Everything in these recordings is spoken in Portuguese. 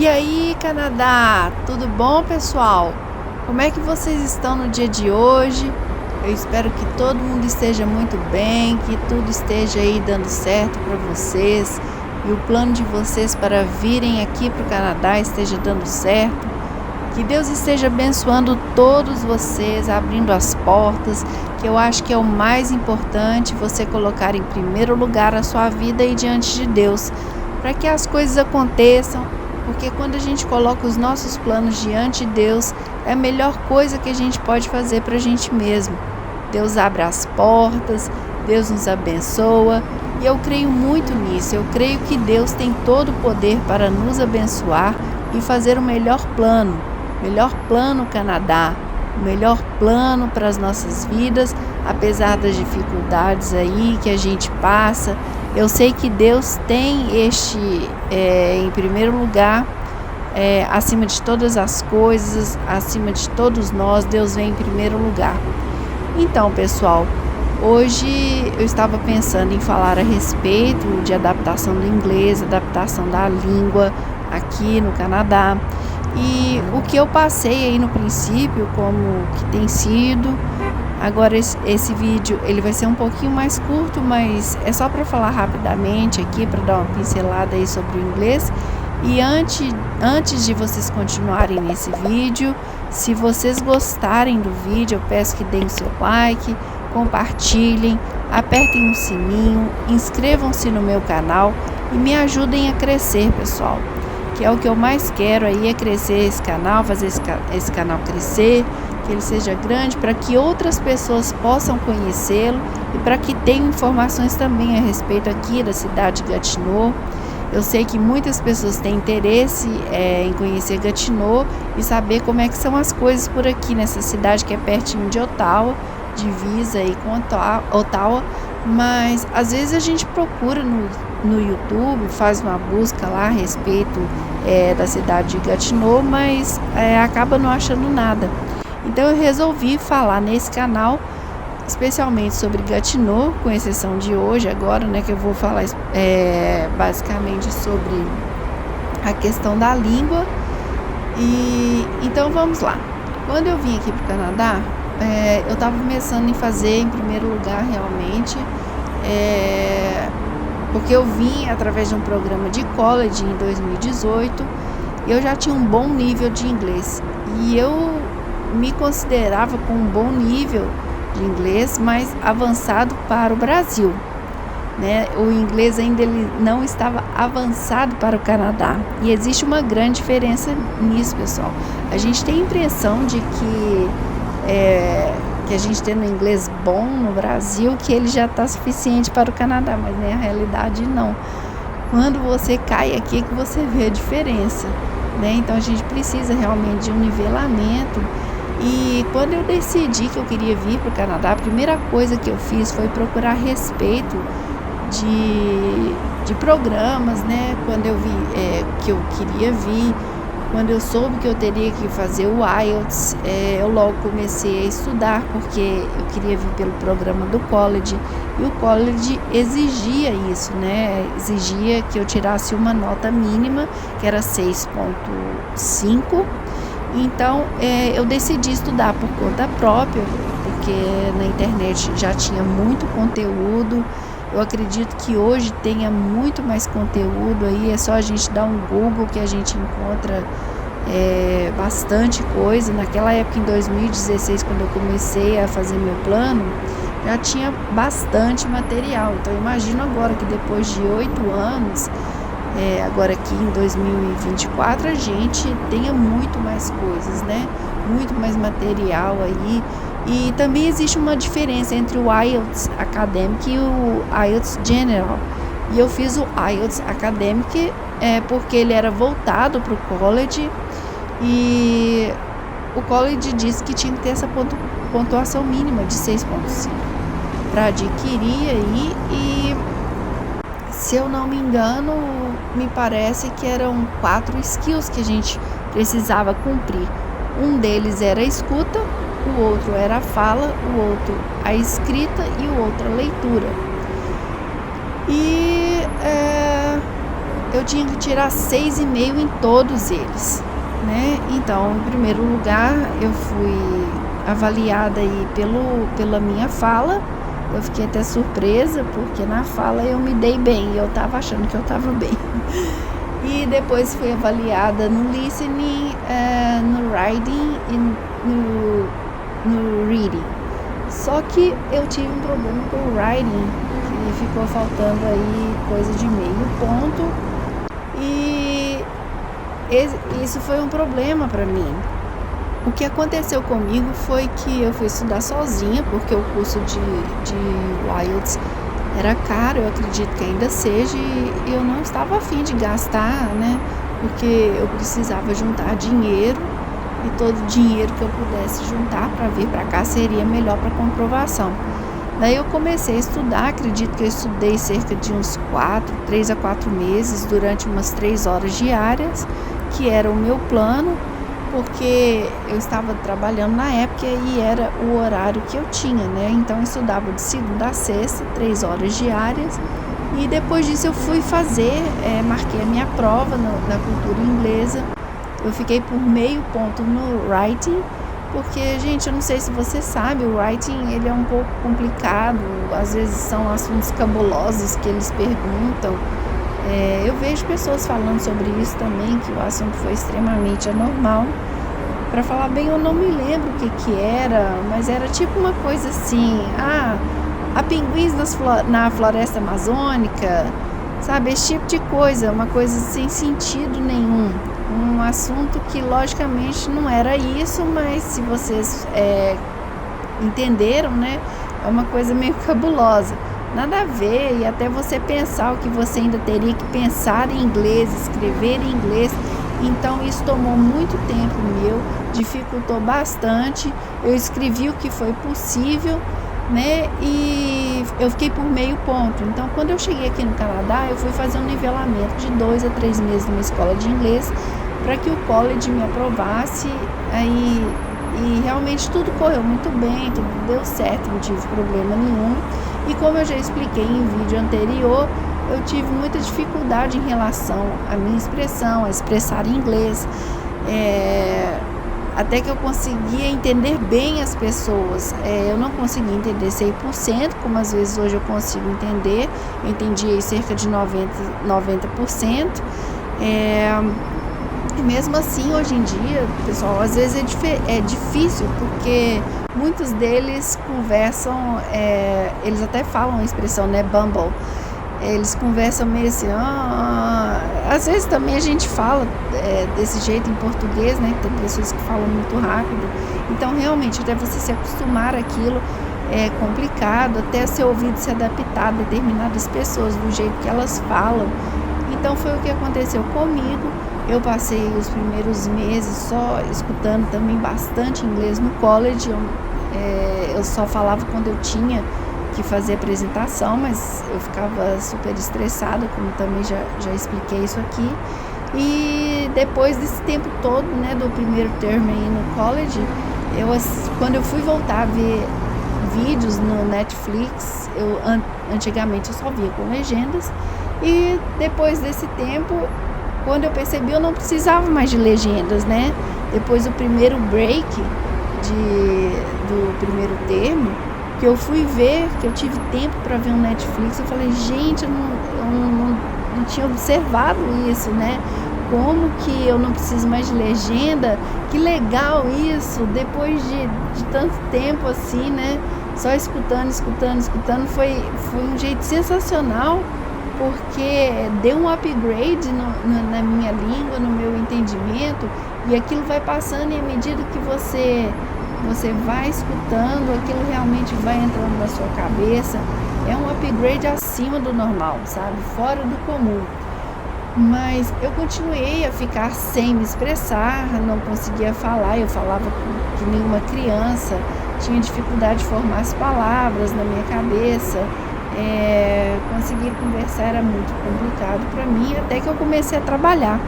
E aí, Canadá, tudo bom, pessoal? Como é que vocês estão no dia de hoje? Eu espero que todo mundo esteja muito bem, que tudo esteja aí dando certo para vocês e o plano de vocês para virem aqui para o Canadá esteja dando certo. Que Deus esteja abençoando todos vocês, abrindo as portas, que eu acho que é o mais importante, você colocar em primeiro lugar a sua vida aí diante de Deus, para que as coisas aconteçam. Porque quando a gente coloca os nossos planos diante de Deus, é a melhor coisa que a gente pode fazer para a gente mesmo. Deus abre as portas, Deus nos abençoa, e eu creio muito nisso. Eu creio que Deus tem todo o poder para nos abençoar e fazer o melhor plano Canadá, o melhor plano para as nossas vidas, apesar das dificuldades aí que a gente passa. Eu sei que Deus tem em primeiro lugar, acima de todas as coisas, acima de todos nós, Deus vem em primeiro lugar. Então, pessoal, hoje eu estava pensando em falar a respeito de adaptação do inglês, adaptação da língua aqui no Canadá. E o que eu passei aí no princípio, como que tem sido. Agora esse vídeo ele vai ser um pouquinho mais curto, mas é só para falar rapidamente aqui, para dar uma pincelada aí sobre o inglês. E antes de vocês continuarem nesse vídeo, se vocês gostarem do vídeo, eu peço que deem seu like, compartilhem, apertem o sininho, inscrevam-se no meu canal e me ajudem a crescer, pessoal. Que é o que eu mais quero aí, é crescer esse canal, fazer esse canal crescer, que ele seja grande, para que outras pessoas possam conhecê-lo e para que tenham informações também a respeito aqui da cidade de Gatineau. Eu sei que muitas pessoas têm interesse em conhecer Gatineau e saber como é que são as coisas por aqui nessa cidade que é pertinho de Ottawa, divisa aí com Ottawa, mas às vezes a gente procura no YouTube, faz uma busca lá a respeito da cidade de Gatineau, mas acaba não achando nada. Então eu resolvi falar nesse canal especialmente sobre Gatineau, com exceção de hoje agora, né, que eu vou falar basicamente sobre a questão da língua. E então vamos lá. Quando eu vim aqui para o Canadá, eu estava pensando em fazer em primeiro lugar realmente, porque eu vim através de um programa de college em 2018, e eu já tinha um bom nível de inglês, e eu me considerava com um bom nível de inglês, mas avançado para o Brasil, né? O inglês ainda ele não estava avançado para o Canadá, e existe uma grande diferença nisso, pessoal. A gente tem a impressão de que a gente tendo inglês bom no Brasil, que ele já está suficiente para o Canadá, mas na realidade não. Quando você cai aqui é que você vê a diferença, né? Então a gente precisa realmente de um nivelamento. E quando eu decidi que eu queria vir para o Canadá, a primeira coisa que eu fiz foi procurar a respeito de programas, né? Quando eu vi que eu queria vir, quando eu soube que eu teria que fazer o IELTS, eu logo comecei a estudar, porque eu queria vir pelo programa do college, e o college exigia isso, né? Exigia que eu tirasse uma nota mínima, que era 6,5. Então eu decidi estudar por conta própria, porque na internet já tinha muito conteúdo. Eu acredito que hoje tenha muito mais conteúdo aí, é só a gente dar um Google que a gente encontra bastante coisa. Naquela época, em 2016, quando eu comecei a fazer meu plano, já tinha bastante material. Então eu imagino agora que depois de 8 anos, agora aqui em 2024, a gente tenha muito mais coisas, né? Muito mais material aí. E também existe uma diferença entre o IELTS Academic e o IELTS General. E eu fiz o IELTS Academic porque ele era voltado para o college, e o college disse que tinha que ter essa pontuação mínima de 6,5 para adquirir aí. E se eu não me engano, me parece que eram 4 skills que a gente precisava cumprir. Um deles era a escuta, o outro era a fala, o outro a escrita e o outro a leitura. E eu tinha que tirar 6,5 em todos eles, né? Então, em primeiro lugar, eu fui avaliada aí pela minha fala. Eu fiquei até surpresa, porque na fala eu me dei bem, eu estava achando que eu estava bem. E depois fui avaliada no listening, no writing e no reading. Só que eu tive um problema com o writing, que ficou faltando aí coisa de meio ponto. E isso foi um problema para mim. O que aconteceu comigo foi que eu fui estudar sozinha, porque o curso de IELTS era caro, eu acredito que ainda seja, e eu não estava afim de gastar, né? Porque eu precisava juntar dinheiro, e todo o dinheiro que eu pudesse juntar para vir para cá seria melhor para comprovação. Daí eu comecei a estudar, acredito que eu estudei cerca de uns 3 a 4 meses, durante umas 3 horas diárias, que era o meu plano, porque eu estava trabalhando na época e era o horário que eu tinha, né? Então eu estudava de segunda a sexta, 3 horas diárias, e depois disso eu fui fazer, marquei a minha prova na cultura inglesa. Eu fiquei por meio ponto no writing, porque, gente, eu não sei se você sabe, o writing ele é um pouco complicado, às vezes são assuntos cabulosos que eles perguntam. Eu vejo pessoas falando sobre isso também, que o assunto foi extremamente anormal. Para falar bem, eu não me lembro o que era, mas era tipo uma coisa assim, há pinguins na floresta amazônica, sabe? Esse tipo de coisa, uma coisa sem sentido nenhum. Um assunto que logicamente não era isso, mas se vocês entenderam, né? É uma coisa meio cabulosa. Nada a ver, e até você pensar o que você ainda teria que pensar em inglês, escrever em inglês. Então isso tomou muito tempo meu, dificultou bastante. Eu escrevi o que foi possível, né? E eu fiquei por meio ponto. Então quando eu cheguei aqui no Canadá, eu fui fazer um nivelamento de 2 a 3 meses numa escola de inglês, para que o college me aprovasse. E realmente tudo correu muito bem, tudo deu certo, não tive problema nenhum. E como eu já expliquei em vídeo anterior, eu tive muita dificuldade em relação à minha expressão, a expressar em inglês, até que eu conseguia entender bem as pessoas. Eu não conseguia entender 100%, como às vezes hoje eu consigo entender. Eu entendi aí cerca de 90%. E mesmo assim, hoje em dia, pessoal, às vezes é difícil, porque muitos deles conversam, eles até falam a expressão, né, bumble. Eles conversam meio assim, às vezes também a gente fala desse jeito em português, né, tem pessoas que falam muito rápido. Então, realmente, até você se acostumar àquilo é complicado, até seu ouvido se adaptar a determinadas pessoas, do jeito que elas falam. Então, foi o que aconteceu comigo. Eu passei os primeiros meses só escutando também bastante inglês no college. Eu só falava quando eu tinha que fazer apresentação, mas eu ficava super estressada, como também já expliquei isso aqui. E depois desse tempo todo, né, do primeiro termo aí no college, quando eu fui voltar a ver vídeos no Netflix, antigamente eu só via com legendas, e depois desse tempo, quando eu percebi, eu não precisava mais de legendas, né? Depois do primeiro break do primeiro termo, que eu fui ver, que eu tive tempo para ver um Netflix, eu falei, gente, eu não tinha observado isso, né? Como que eu não preciso mais de legenda? Que legal isso! Depois de tanto tempo assim, né? Só escutando, foi um jeito sensacional, porque deu um upgrade na minha língua, no meu entendimento, e aquilo vai passando, e à medida que você vai escutando, aquilo realmente vai entrando na sua cabeça. É um upgrade acima do normal, sabe? Fora do comum. Mas eu continuei a ficar sem me expressar, não conseguia falar, eu falava que nenhuma criança, tinha dificuldade de formar as palavras na minha cabeça. Conseguir conversar era muito complicado para mim, até que eu comecei a trabalhar.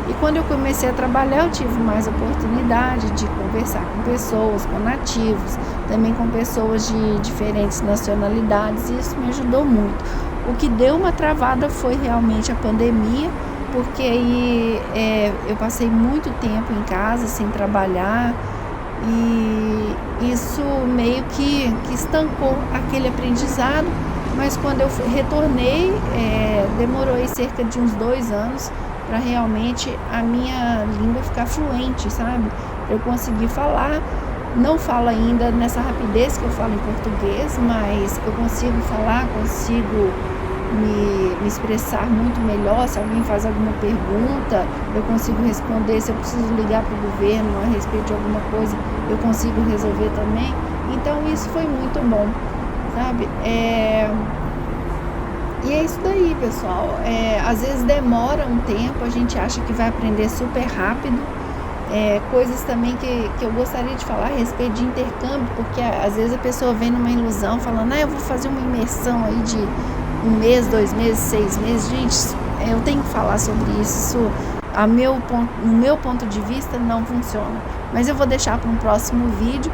E quando eu comecei a trabalhar, eu tive mais oportunidade de conversar com pessoas, com nativos, também com pessoas de diferentes nacionalidades, e isso me ajudou muito. O que deu uma travada foi realmente a pandemia, porque aí eu passei muito tempo em casa sem trabalhar e isso meio que estancou aquele aprendizado, mas quando eu retornei, demorou aí cerca de uns 2 anos para realmente a minha língua ficar fluente, sabe? Eu consegui falar, não falo ainda nessa rapidez que eu falo em português, mas eu consigo falar, consigo me expressar muito melhor. Se alguém faz alguma pergunta, eu consigo responder. Se eu preciso ligar para o governo a respeito de alguma coisa, eu consigo resolver também. Então isso foi muito bom, sabe? E é isso daí, pessoal. Às vezes demora um tempo, a gente acha que vai aprender super rápido. Coisas também que eu gostaria de falar a respeito de intercâmbio, porque às vezes a pessoa vem numa ilusão falando, eu vou fazer uma imersão aí de 1 mês, 2 meses, 6 meses. Gente, eu tenho que falar sobre isso. No meu ponto de vista, não funciona. Mas eu vou deixar para um próximo vídeo.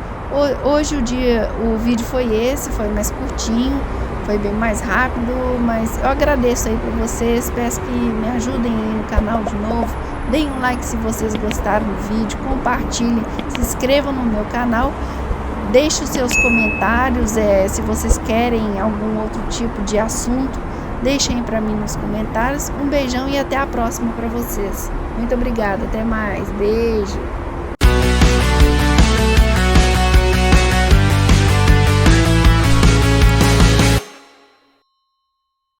Hoje o vídeo foi esse, foi mais curtinho, foi bem mais rápido, mas eu agradeço aí por vocês, peço que me ajudem aí no canal de novo, deem um like se vocês gostaram do vídeo, compartilhem, se inscrevam no meu canal, deixem os seus comentários, se vocês querem algum outro tipo de assunto, deixem para mim nos comentários. Um beijão e até a próxima para vocês. Muito obrigada, até mais, beijo.